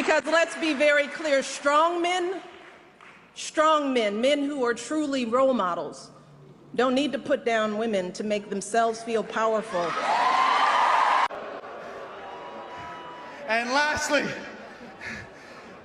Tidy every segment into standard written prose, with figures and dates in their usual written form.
Because let's be very clear, strong men, men who are truly role models, don't need to put down women to make themselves feel powerful. And lastly,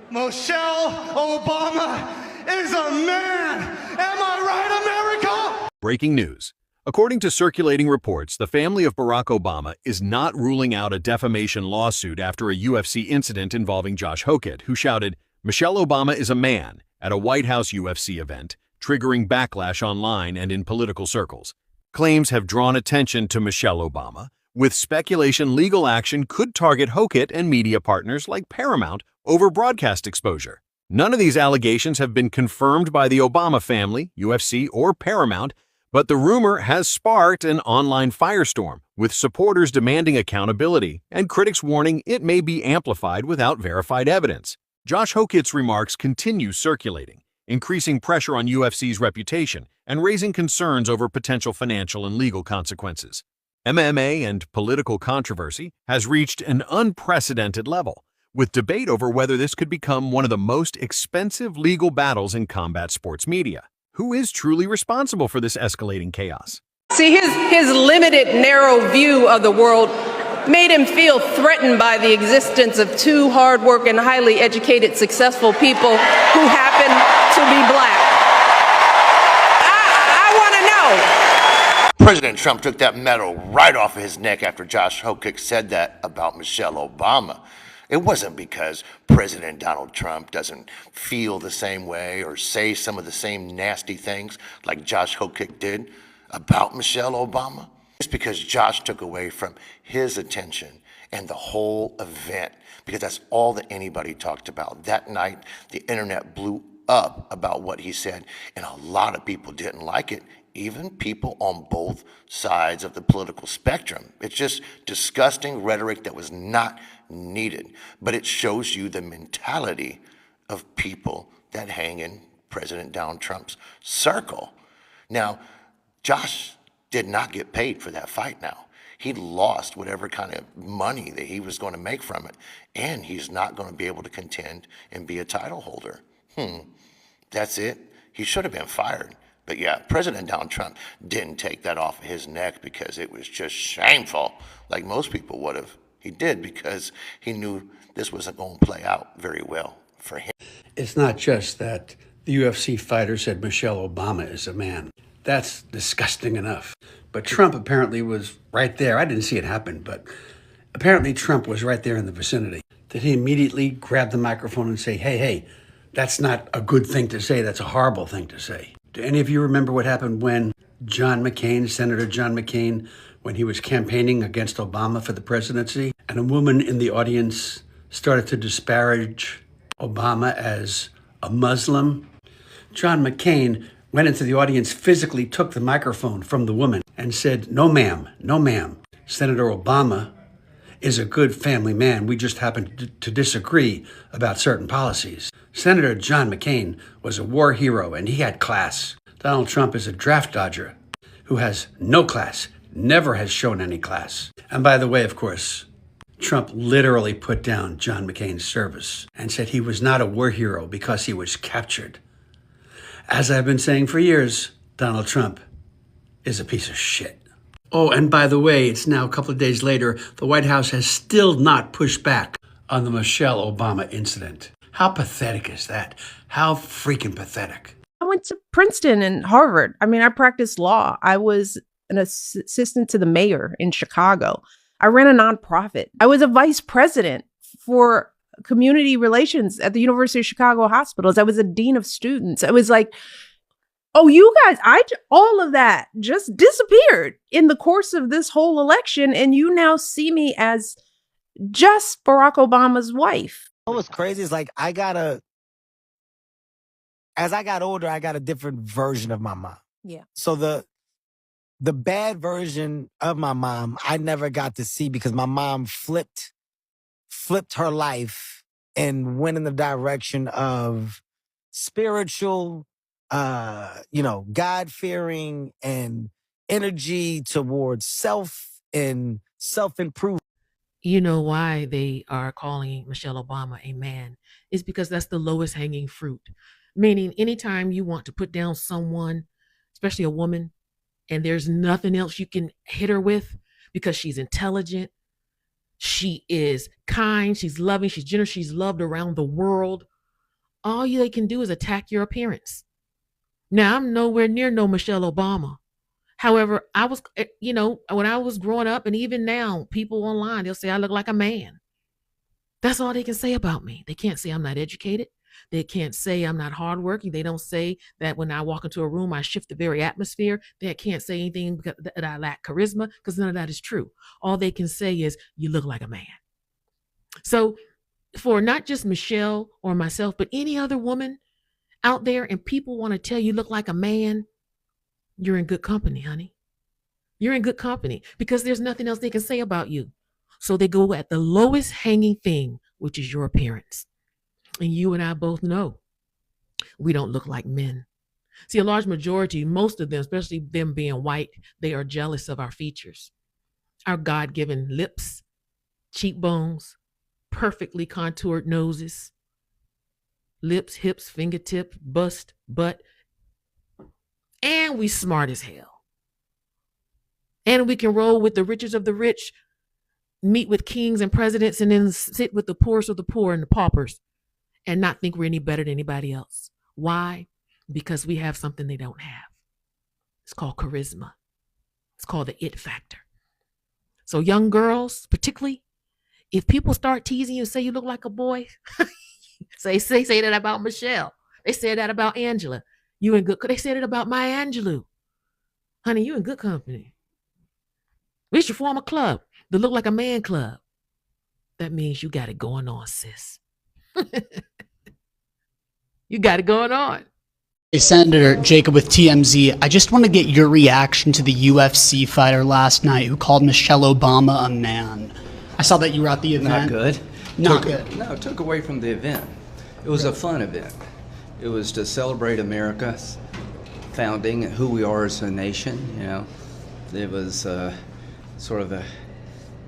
Michelle Obama is a man. Am I right, America? Breaking news. According to circulating reports, the family of Barack Obama is not ruling out a defamation lawsuit after a UFC incident involving Josh Hokett, who shouted, "Michelle Obama is a man," at a White House UFC event, triggering backlash online and in political circles. Claims have drawn attention to Michelle Obama, with speculation legal action could target Hokett and media partners like Paramount over broadcast exposure. None of these allegations have been confirmed by the Obama family, UFC, or Paramount, but the rumor has sparked an online firestorm, with supporters demanding accountability and critics warning it may be amplified without verified evidence. Josh Hokett's remarks continue circulating, increasing pressure on UFC's reputation and raising concerns over potential financial and legal consequences. MMA and political controversy has reached an unprecedented level, with debate over whether this could become one of the most expensive legal battles in combat sports media. Who is truly responsible for this escalating chaos? See, his limited, narrow view of the world made him feel threatened by the existence of two hardworking, highly educated, successful people who happen to be black. I want to know. President Trump took that medal right off of his neck after Josh Hokett said that about Michelle Obama. It wasn't because President Donald Trump doesn't feel the same way or say some of the same nasty things like Josh Hokett did about Michelle Obama. It's because Josh took away from his attention and the whole event, because that's all that anybody talked about. That night, the internet blew up about what he said, and a lot of people didn't like it, even people on both sides of the political spectrum. It's just disgusting rhetoric that was not needed, but it shows you the mentality of people that hang in President Donald Trump's circle. Now, Josh did not get paid for that fight now. He lost whatever kind of money that he was going to make from it, and he's not going to be able to contend and be a title holder. That's it. He should have been fired. But yeah, President Donald Trump didn't take that off of his neck because it was just shameful, like most people would have. He did because he knew this wasn't going to play out very well for him. It's not just that the UFC fighter said Michelle Obama is a man. That's disgusting enough. But Trump apparently was right there. I didn't see it happen, but apparently Trump was right there in the vicinity. Did he immediately grab the microphone and say, hey, that's not a good thing to say, that's a horrible thing to say? Do any of you remember what happened when Senator John McCain, when he was campaigning against Obama for the presidency, and a woman in the audience started to disparage Obama as a Muslim? John McCain went into the audience, physically took the microphone from the woman and said, no ma'am, Senator Obama is a good family man. We just happen to disagree about certain policies. Senator John McCain was a war hero and he had class. Donald Trump is a draft dodger who has no class, never has shown any class. And by the way, of course, Trump literally put down John McCain's service and said he was not a war hero because he was captured. As I've been saying for years, Donald Trump is a piece of shit. Oh, and by the way, it's now a couple of days later, the White House has still not pushed back on the Michelle Obama incident. How pathetic is that? How freaking pathetic. I went to Princeton and Harvard. I mean, I practiced law. I was an assistant to the mayor in Chicago. I ran a nonprofit. I was a vice president for community relations at the University of Chicago hospitals. I was a dean of students. I was like, oh, you guys, all of that just disappeared in the course of this whole election. And you now see me as just Barack Obama's wife. What was crazy is like, as I got older, I got a different version of my mom. Yeah. So the bad version of my mom, I never got to see because my mom flipped her life and went in the direction of spiritual, God-fearing and energy towards self and self-improvement. You know why they are calling Michelle Obama a man? Is because that's the lowest hanging fruit. Meaning, anytime you want to put down someone, especially a woman, and there's nothing else you can hit her with because she's intelligent, she is kind, she's loving, she's generous, she's loved around the world. All they can do is attack your appearance. Now, I'm nowhere near no Michelle Obama. However, I was, when I was growing up, and even now, people online, they'll say I look like a man. That's all they can say about me. They can't say I'm not educated. They can't say I'm not hardworking. They don't say that when I walk into a room, I shift the very atmosphere. They can't say anything that I lack charisma, because none of that is true. All they can say is, you look like a man. So for not just Michelle or myself, but any other woman out there, and people want to tell you look like a man, you're in good company, honey. You're in good company, because there's nothing else they can say about you. So they go at the lowest hanging thing, which is your appearance. And you and I both know we don't look like men. See, a large majority, most of them, especially them being white, they are jealous of our features. Our God-given lips, cheekbones, perfectly contoured noses, lips, hips, fingertip, bust, butt, and we smart as hell. And we can roll with the richest of the rich, meet with kings and presidents, and then sit with the poorest of the poor and the paupers and not think we're any better than anybody else. Why? Because we have something they don't have. It's called charisma. It's called the it factor. So young girls, particularly, if people start teasing you and say you look like a boy, say that about Michelle. They say that about Angela. You in good. They said it about Maya Angelou. Honey, you in good company. We should form a club that look like a man club. That means you got it going on, sis. You got it going on. Hey, Senator Jacob with TMZ. I just want to get your reaction to the UFC fighter last night who called Michelle Obama a man. I saw that you were at the event. Not good. Not good. No, it took away from the event. It was a fun event. It was to celebrate America's founding and who we are as a nation. It was sort of a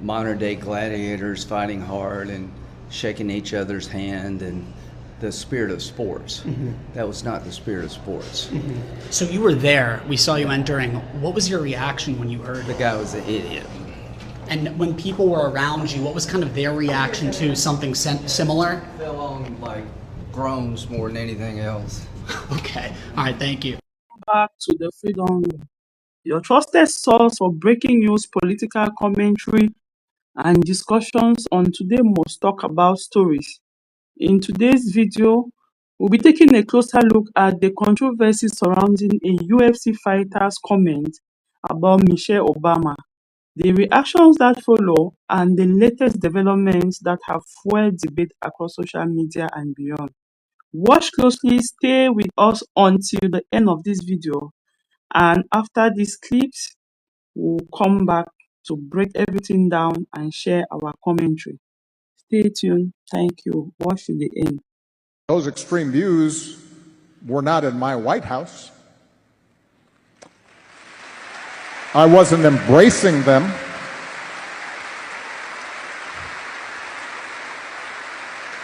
modern day gladiators fighting hard and shaking each other's hand, and the spirit of sports. Mm-hmm. That was not the spirit of sports. Mm-hmm. So you were there. We saw you entering. What was your reaction when you heard? The guy was an idiot. And when people were around you, what was kind of their reaction to something similar? It fell on like groans more than anything else. Okay. All right. Thank you. Back to the Freedom Room, your trusted source for breaking news, political commentary, and discussions on today's most talked about stories. In today's video, we'll be taking a closer look at the controversy surrounding a UFC fighter's comment about Michelle Obama, the reactions that follow, and the latest developments that have fueled debate across social media and beyond. Watch closely, stay with us until the end of this video, and after these clips, we'll come back to break everything down and share our commentary. Stay tuned. Thank you. Watch to the end. Those extreme views were not in my White House. I wasn't embracing them.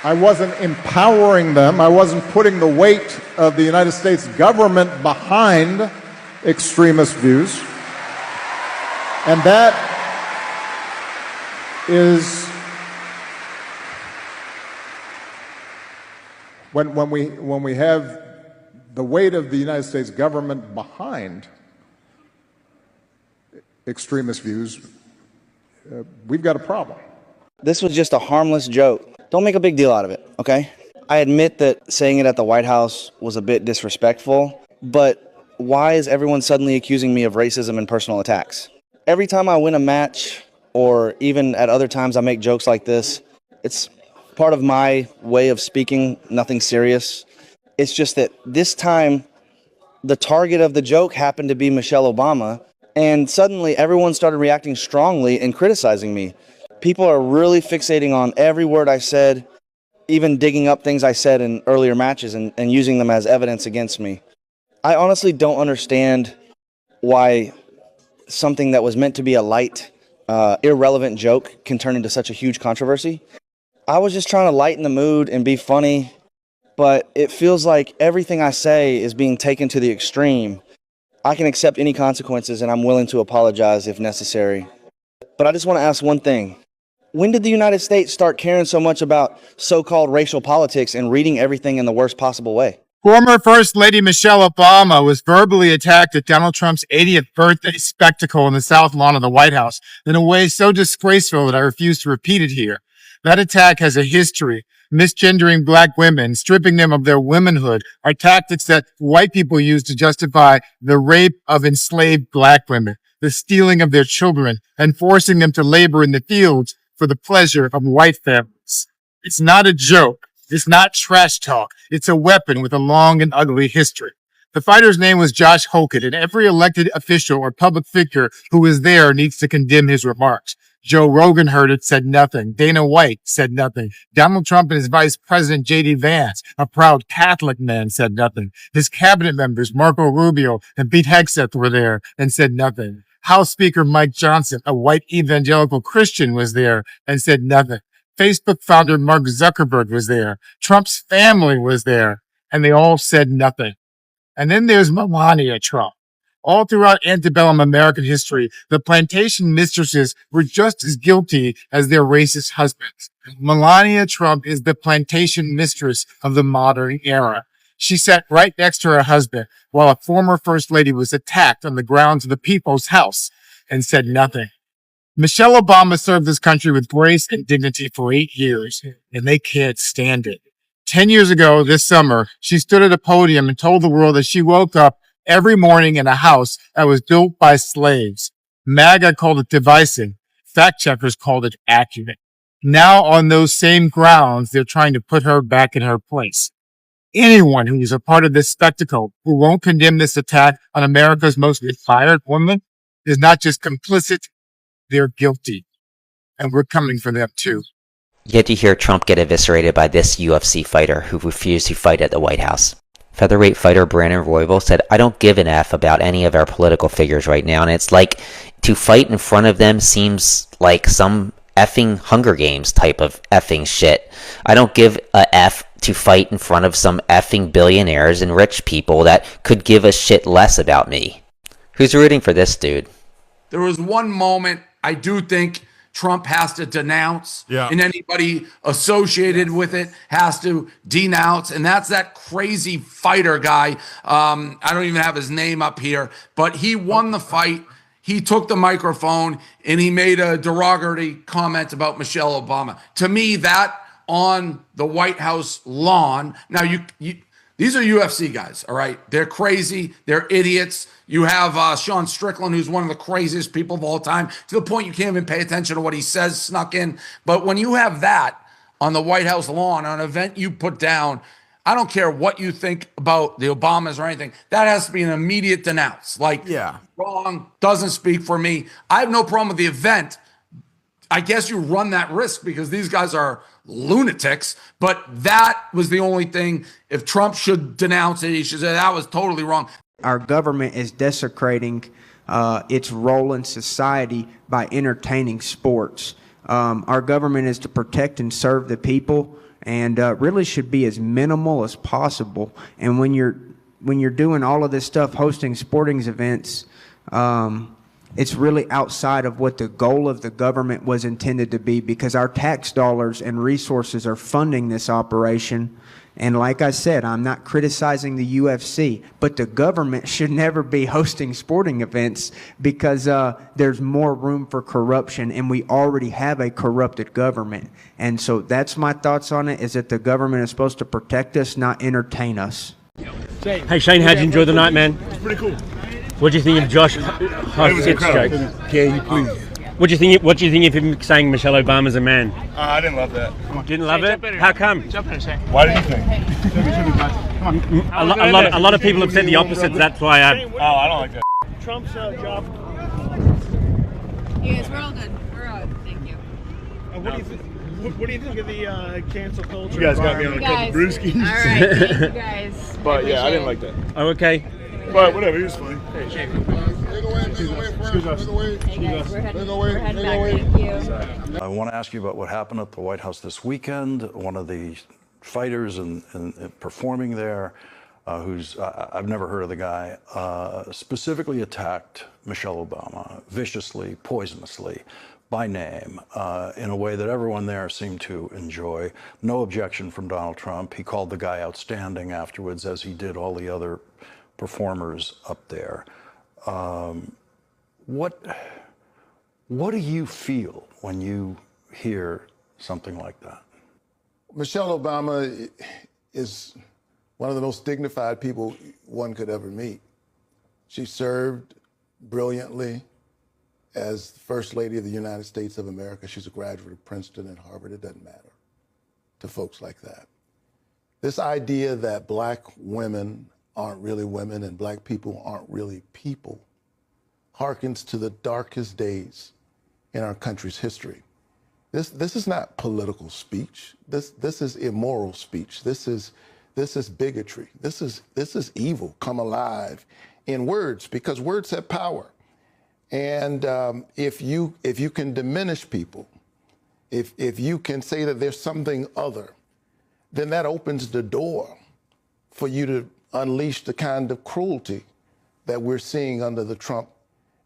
I wasn't empowering them. I wasn't putting the weight of the United States government behind extremist views. And that is when we have the weight of the United States government behind extremist views, we've got a problem. This was just a harmless joke. Don't make a big deal out of it, okay? I admit that saying it at the White House was a bit disrespectful, but why is everyone suddenly accusing me of racism and personal attacks? Every time I win a match, or even at other times I make jokes like this, it's part of my way of speaking, nothing serious. It's just that this time, the target of the joke happened to be Michelle Obama, and suddenly everyone started reacting strongly and criticizing me. People are really fixating on every word I said, even digging up things I said in earlier matches and using them as evidence against me. I honestly don't understand why something that was meant to be a light irrelevant joke can turn into such a huge controversy. I was just trying to lighten the mood and be funny, but it feels like everything I say is being taken to the extreme. I can accept any consequences, and I'm willing to apologize if necessary. But I just want to ask one thing. When did the United States start caring so much about so-called racial politics and reading everything in the worst possible way? Former First Lady Michelle Obama was verbally attacked at Donald Trump's 80th birthday spectacle in the South Lawn of the White House in a way so disgraceful that I refuse to repeat it here. That attack has a history. Misgendering black women, stripping them of their womanhood are tactics that white people use to justify the rape of enslaved black women, the stealing of their children, and forcing them to labor in the fields for the pleasure of white families. It's not a joke. It's not trash talk. It's a weapon with a long and ugly history. The fighter's name was Josh Hokett, and every elected official or public figure who was there needs to condemn his remarks. Joe Rogan heard it, said nothing. Dana White said nothing. Donald Trump and his vice president, J.D. Vance, a proud Catholic man, said nothing. His cabinet members, Marco Rubio and Pete Hegseth, were there and said nothing. House Speaker Mike Johnson, a white evangelical Christian, was there and said nothing. Facebook founder Mark Zuckerberg was there. Trump's family was there, and they all said nothing. And then there's Melania Trump. All throughout antebellum American history, the plantation mistresses were just as guilty as their racist husbands. Melania Trump is the plantation mistress of the modern era. She sat right next to her husband while a former first lady was attacked on the grounds of the People's House and said nothing. Michelle Obama served this country with grace and dignity for 8 years, and they can't stand it. 10 years ago this summer, she stood at a podium and told the world that she woke up every morning in a house that was built by slaves. MAGA called it divisive. Fact checkers called it accurate. Now, on those same grounds, they're trying to put her back in her place. Anyone who is a part of this spectacle who won't condemn this attack on America's most admired woman is not just complicit, they're guilty. And we're coming for them too. Yet to hear Trump get eviscerated by this UFC fighter who refused to fight at the White House. Featherweight fighter Brandon Royval said, "I don't give an F about any of our political figures right now, and it's like to fight in front of them seems like some effing Hunger Games type of effing shit. I don't give a F to fight in front of some effing billionaires and rich people that could give a shit less about me." Who's rooting for this dude? There was one moment I do think Trump has to denounce, and anybody associated with it has to denounce, and that's that crazy fighter guy. I don't even have his name up here, but he won the fight. He took the microphone and he made a derogatory comment about Michelle Obama. To me, that on the White House lawn. Now, these are UFC guys, all right? They're crazy. They're idiots. You have Sean Strickland, who's one of the craziest people of all time, to the point you can't even pay attention to what he says snuck in. But when you have that on the White House lawn, on an event you put down, I don't care what you think about the Obamas or anything, that has to be an immediate denounce. Like, wrong, doesn't speak for me. I have no problem with the event. I guess you run that risk because these guys are lunatics, but that was the only thing. If Trump should denounce it, he should say that was totally wrong. Our government is desecrating its role in society by entertaining sports. Our government is to protect and serve the people, and really should be as minimal as possible. And when you're doing all of this stuff, hosting sporting events, it's really outside of what the goal of the government was intended to be, because our tax dollars and resources are funding this operation. And like I said, I'm not criticizing the UFC, but the government should never be hosting sporting events because there's more room for corruption, and we already have a corrupted government. And so that's my thoughts on it, is that the government is supposed to protect us, not entertain us. Hey Shane, how'd you enjoy the night, man? It's pretty cool. What do you think of Josh Hockett's joke? Can you please? What do you think of him saying Michelle Obama's a man? I didn't love that. Didn't love it? How come? Jump in and say. Why did you think? Come on. A lot of people have said the opposite. That's why I don't like that. Trump's job. Yes, we're all good. We're all good. Thank you. What do you think of the cancel culture? You guys got me on a couple brewskis. All right, thank you guys. But yeah, I didn't like that. Oh, okay. But whatever, he was funny. Hey, Excuse us. Hey guys, we're heading back. Thank you. I want to ask you about what happened at the White House this weekend. One of the fighters and performing there, I've never heard of the guy, specifically attacked Michelle Obama viciously, poisonously, by name, in a way that everyone there seemed to enjoy. No objection from Donald Trump. He called the guy outstanding afterwards, as he did all the other performers up there. What do you feel when you hear something like that? Michelle Obama is one of the most dignified people one could ever meet. She served brilliantly as First Lady of the United States of America. She's a graduate of Princeton and Harvard. It doesn't matter to folks like that. This idea that black women aren't really women and black people aren't really people harkens to the darkest days in our country's history. This is not political speech. This is immoral speech. This is bigotry. This is evil come alive in words, because words have power. And if you can diminish people, if you can say that there's something other, then that opens the door for you to unleash the kind of cruelty that we're seeing under the Trump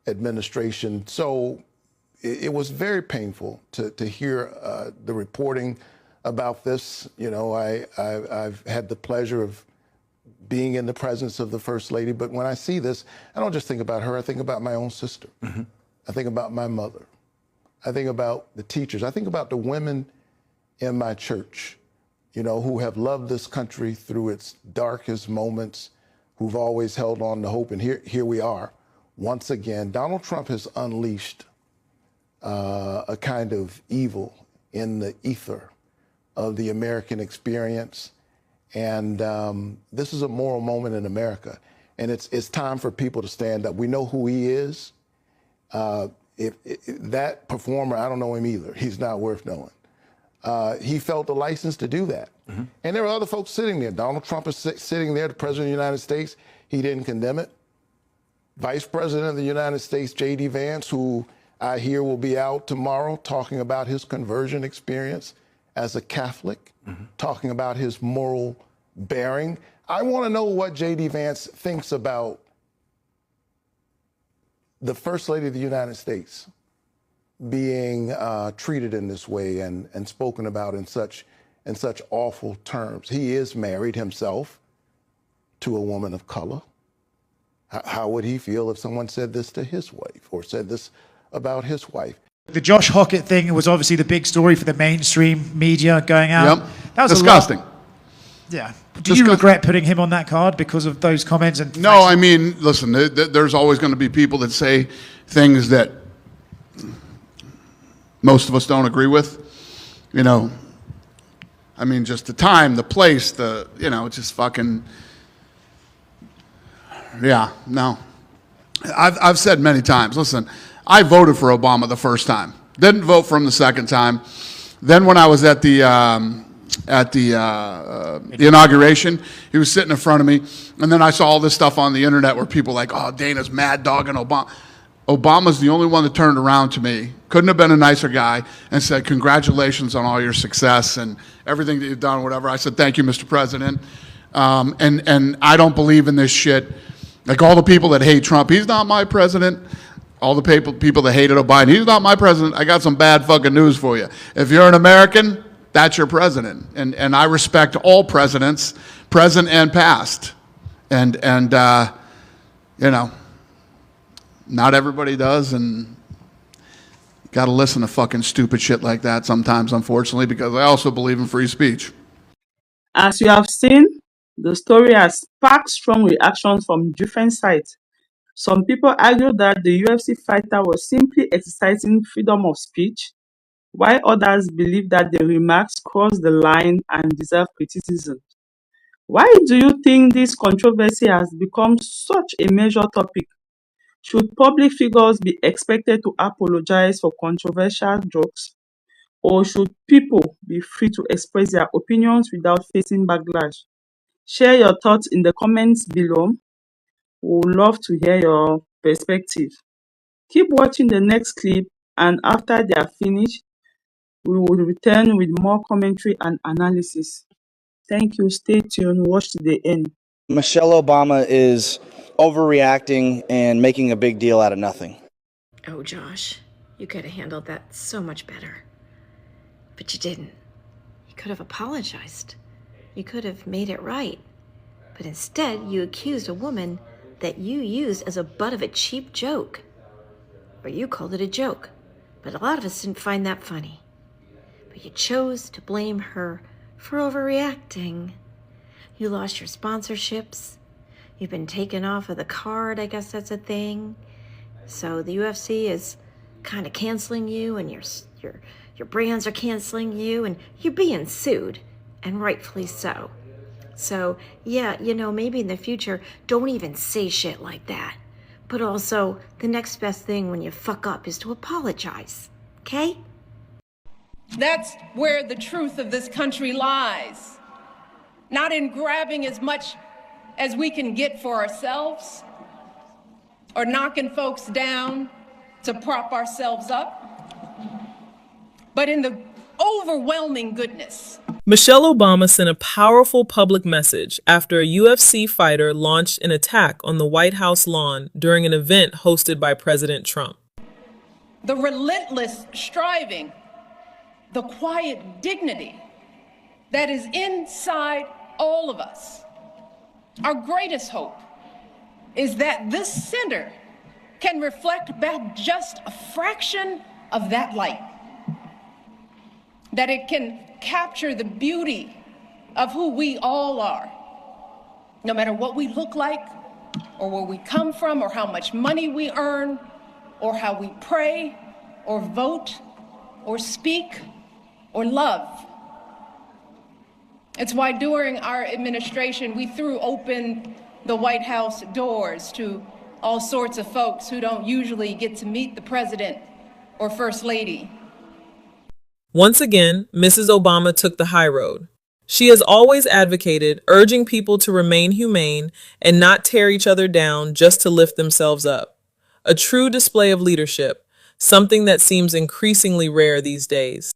administration. So it was very painful to hear the reporting about this. You know, I've had the pleasure of being in the presence of the First Lady, but when I see this, I don't just think about her, I think about my own sister. Mm-hmm. I think about my mother. I think about the teachers. I think about the women in my church, you know, who have loved this country through its darkest moments, who've always held on to hope. And here we are, once again. Donald Trump has unleashed a kind of evil in the ether of the American experience. And this is a moral moment in America. And it's time for people to stand up. We know who he is. If that performer, I don't know him either. He's not worth knowing. He felt the license to do that. Mm-hmm. And there are other folks sitting there. Donald Trump is sitting there, the President of the United States. He didn't condemn it. Vice President of the United States, J.D. Vance, who I hear will be out tomorrow talking about his conversion experience as a Catholic, mm-hmm. talking about his moral bearing. I want to know what J.D. Vance thinks about the First Lady of the United States being treated in this way and spoken about in such awful terms. He is married himself to a woman of color. How would he feel if someone said this to his wife or said this about his wife? The Josh Hockett thing was obviously the big story for the mainstream media going out. Yep. That was disgusting. Yeah. Do you regret putting him on that card because of those comments? And no, I mean, listen, there's always going to be people that say things that most of us don't agree with. You know, I mean, just the time, the place, it's just fucking, yeah, no. I've said many times, listen, I voted for Obama the first time. Didn't vote for him the second time. Then when I was at the inauguration, he was sitting in front of me, and then I saw all this stuff on the internet where people like, oh, Dana's mad dogging Obama. Obama's the only one that turned around to me, couldn't have been a nicer guy, and said, congratulations on all your success and everything that you've done, whatever. I said, thank you, Mr. President. And I don't believe in this shit. Like all the people that hate Trump, he's not my president. All the people that hated Biden, he's not my president. I got some bad fucking news for you. If you're an American, that's your president. And I respect all presidents, present and past. And not everybody does, and you got to listen to fucking stupid shit like that sometimes, unfortunately, because I also believe in free speech. As you have seen, the story has sparked strong reactions from different sides. Some people argue that the UFC fighter was simply exercising freedom of speech, while others believe that the remarks crossed the line and deserve criticism. Why do you think this controversy has become such a major topic? Should public figures be expected to apologize for controversial jokes? Or should people be free to express their opinions without facing backlash? Share your thoughts in the comments below. We would love to hear your perspective. Keep watching the next clip, and after they are finished, we will return with more commentary and analysis. Thank you. Stay tuned. Watch to the end. Michelle Obama is overreacting and making a big deal out of nothing. Oh, Josh, you could have handled that so much better. But you didn't. You could have apologized. You could have made it right. But instead, you accused a woman that you used as a butt of a cheap joke. Or you called it a joke. But a lot of us didn't find that funny. But you chose to blame her for overreacting. You lost your sponsorships. You've been taken off of the card, I guess that's a thing. So the UFC is kind of canceling you, and your brands are canceling you, and you're being sued, and rightfully so. So yeah, maybe in the future, don't even say shit like that. But also, the next best thing when you fuck up is to apologize, okay? That's where the truth of this country lies. Not in grabbing as much as we can get for ourselves, or knocking folks down to prop ourselves up, but in the overwhelming goodness. Michelle Obama sent a powerful public message after a UFC fighter launched an attack on the White House lawn during an event hosted by President Trump. The relentless striving, the quiet dignity that is inside all of us. Our greatest hope is that this center can reflect back just a fraction of that light. That it can capture the beauty of who we all are, no matter what we look like, or where we come from, or how much money we earn, or how we pray, or vote, or speak, or love. It's why during our administration, we threw open the White House doors to all sorts of folks who don't usually get to meet the president or first lady. Once again, Mrs. Obama took the high road. She has always advocated urging people to remain humane and not tear each other down just to lift themselves up. A true display of leadership, something that seems increasingly rare these days.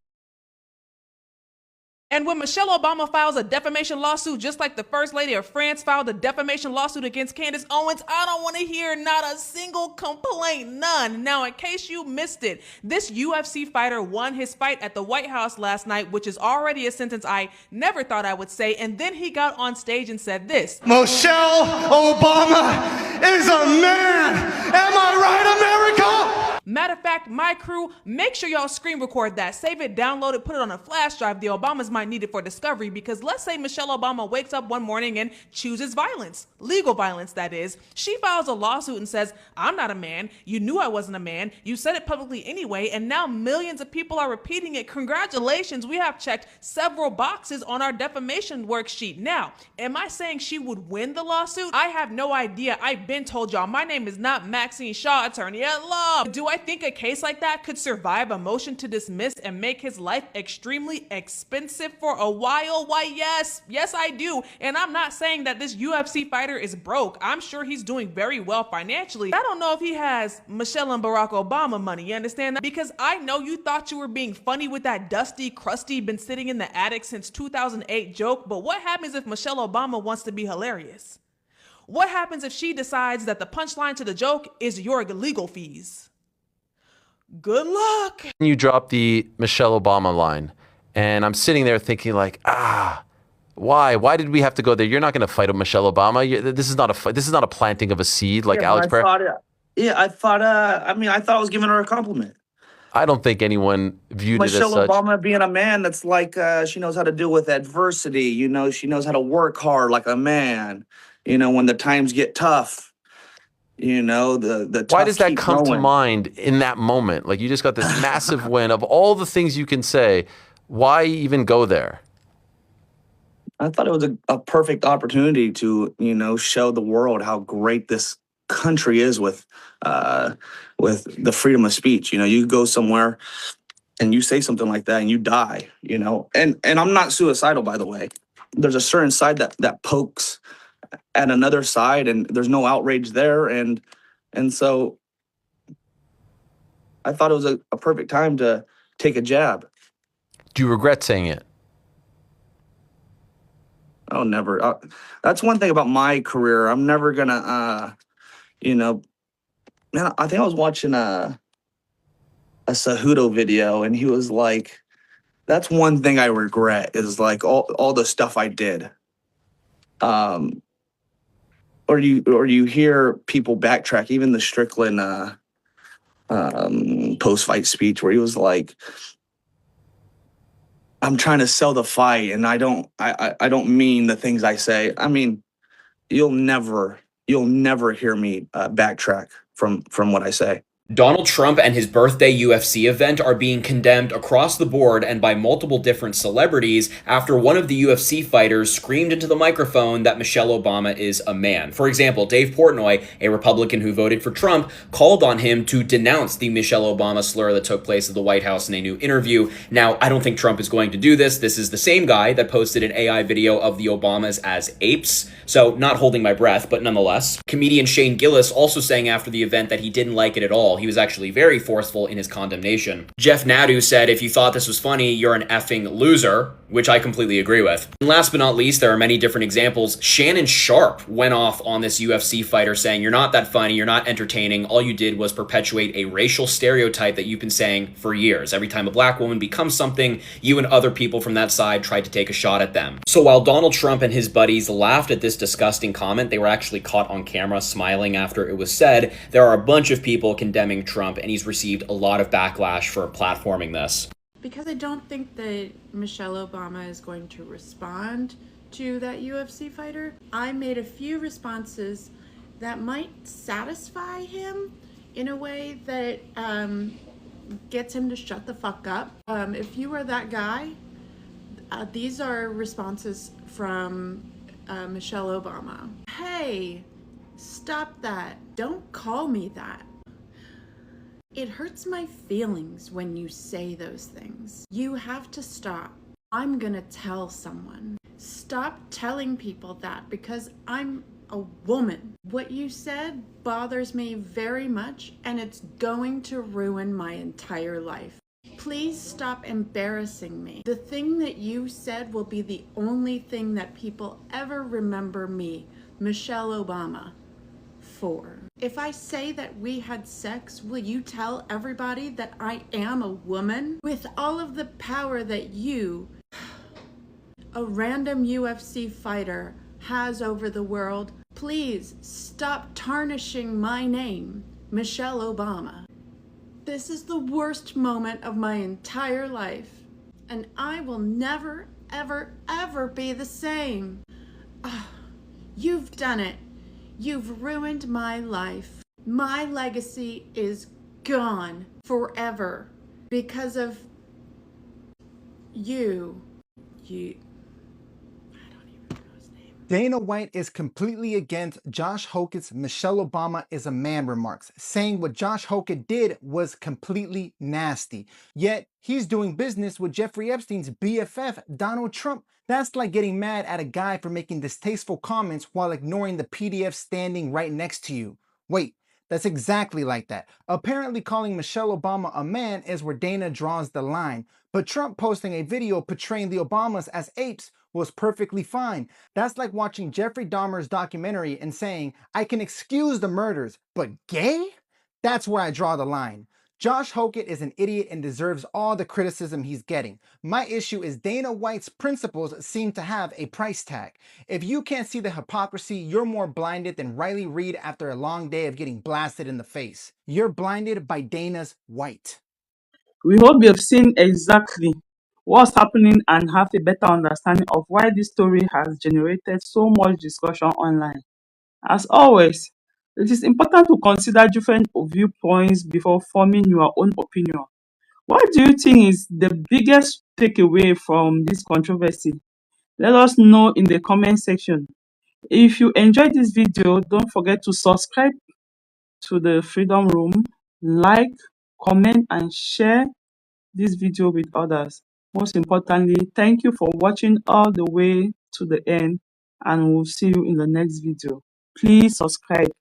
And when Michelle Obama files a defamation lawsuit, just like the First Lady of France filed a defamation lawsuit against Candace Owens, I don't want to hear not a single complaint, none. Now, in case you missed it, this UFC fighter won his fight at the White House last night, which is already a sentence I never thought I would say. And then he got on stage and said this. Michelle Obama is a man. Am I right, America? Matter of fact, my crew, make sure y'all screen record that, save it, download it, put it on a flash drive. The Obamas might need it for discovery, because let's say Michelle Obama wakes up one morning and chooses violence, legal violence that is. She files a lawsuit and says, I'm not a man, you knew I wasn't a man, you said it publicly anyway, and now millions of people are repeating it. Congratulations, we have checked several boxes on our defamation worksheet. Now, am I saying she would win the lawsuit? I have no idea. I've been told y'all, my name is not Maxine Shaw, attorney at law. Do I think a case like that could survive a motion to dismiss and make his life extremely expensive for a while? Why, yes, I do. And I'm not saying that this UFC fighter is broke. I'm sure he's doing very well financially. I don't know if he has Michelle and Barack Obama money, you understand that? Because I know you thought you were being funny with that dusty, crusty, been sitting in the attic since 2008 joke, but what happens if Michelle Obama wants to be hilarious? What happens if she decides that the punchline to the joke is your legal fees? Good luck. You drop the Michelle Obama line, and I'm sitting there thinking like, why? Why did we have to go there? You're not going to fight Michelle Obama. This is not a fight. This is not a planting of a seed like Alex Pereira. I thought I was giving her a compliment. I don't think anyone viewed it as such. Michelle Obama being a man that's like, she knows how to deal with adversity. She knows how to work hard like a man. When the times get tough. The why does that come to mind in that moment? Like, you just got this massive win. Of all the things you can say, why even go there? I thought it was a perfect opportunity to, show the world how great this country is with the freedom of speech. You go somewhere and you say something like that and you die, and I'm not suicidal, by the way. There's a certain side that pokes at another side, and there's no outrage there. And And so I thought it was a perfect time to take a jab. Do you regret saying it? Oh, never. That's one thing about my career. I'm never gonna, man, I think I was watching a Cejudo video, and he was like, that's one thing I regret is like all the stuff I did. Or you hear people backtrack, even the Strickland post-fight speech where he was like, I'm trying to sell the fight, and I don't mean the things I say. I mean, you'll never hear me backtrack from what I say. Donald Trump and his birthday UFC event are being condemned across the board and by multiple different celebrities after one of the UFC fighters screamed into the microphone that Michelle Obama is a man. For example, Dave Portnoy, a Republican who voted for Trump, called on him to denounce the Michelle Obama slur that took place at the White House in a new interview. Now, I don't think Trump is going to do this. This is the same guy that posted an AI video of the Obamas as apes. So, not holding my breath, but nonetheless. Comedian Shane Gillis also saying after the event that he didn't like it at all. He was actually very forceful in his condemnation. Jeff Nadu said, if you thought this was funny, you're an effing loser, which I completely agree with. And last but not least, there are many different examples. Shannon Sharp went off on this UFC fighter saying, you're not that funny, you're not entertaining, all you did was perpetuate a racial stereotype that you've been saying for years. Every time a black woman becomes something, you and other people from that side tried to take a shot at them. So while Donald Trump and his buddies laughed at this disgusting comment, they were actually caught on camera smiling after it was said. There are a bunch of people condemning Trump, and he's received a lot of backlash for platforming this. Because I don't think that Michelle Obama is going to respond to that UFC fighter, I made a few responses that might satisfy him in a way that gets him to shut the fuck up. If you are that guy, these are responses from Michelle Obama. Hey, stop that. Don't call me that. It hurts my feelings when you say those things. You have to stop. I'm gonna tell someone. Stop telling people that because I'm a woman. What you said bothers me very much, and it's going to ruin my entire life. Please stop embarrassing me. The thing that you said will be the only thing that people ever remember me, Michelle Obama, for. If I say that we had sex, will you tell everybody that I am a woman? With all of the power that you, a random UFC fighter, has over the world, please stop tarnishing my name, Michelle Obama. This is the worst moment of my entire life, and I will never, ever, ever be the same. You've done it. You've ruined my life. My legacy is gone forever because of you. Dana White is completely against Josh Hokett's Michelle Obama is a man remarks, saying what Josh Hokett did was completely nasty. Yet, he's doing business with Jeffrey Epstein's BFF, Donald Trump. That's like getting mad at a guy for making distasteful comments while ignoring the PDF standing right next to you. Wait, that's exactly like that. Apparently calling Michelle Obama a man is where Dana draws the line, but Trump posting a video portraying the Obamas as apes was perfectly fine. That's like watching Jeffrey Dahmer's documentary and saying, I can excuse the murders, but gay? That's where I draw the line. Josh Hokett is an idiot and deserves all the criticism he's getting. My issue is Dana White's principles seem to have a price tag. If you can't see the hypocrisy, you're more blinded than Riley Reid after a long day of getting blasted in the face. You're blinded by Dana's White. We hope you have seen exactly what's happening and have a better understanding of why this story has generated so much discussion online. As always, it is important to consider different viewpoints before forming your own opinion. What do you think is the biggest takeaway from this controversy? Let us know in the comment section. If you enjoyed this video, don't forget to subscribe to the Freedom Room, like, comment, and share this video with others. Most importantly, thank you for watching all the way to the end, and we'll see you in the next video. Please subscribe.